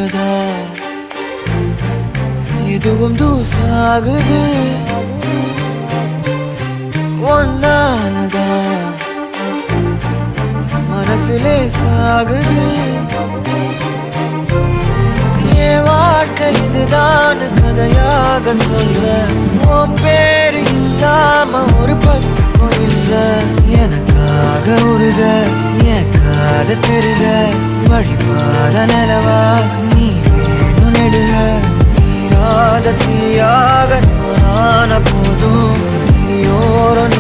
உன்னாலதா எதுவும் தூசாகுது உன்னாலதா மனசுலே சாகுது என் வாழ்க்கை இதுதான் கதையாக சொல்ல உன் பேரு இல்லாம ஒரு பக்கம் இல்ல எனக்காக உருக என் காத திருக வழிபாத நிலவா நீ வேணும் நெடுக நீராத தீயாக நானான போதும் நீயோரம்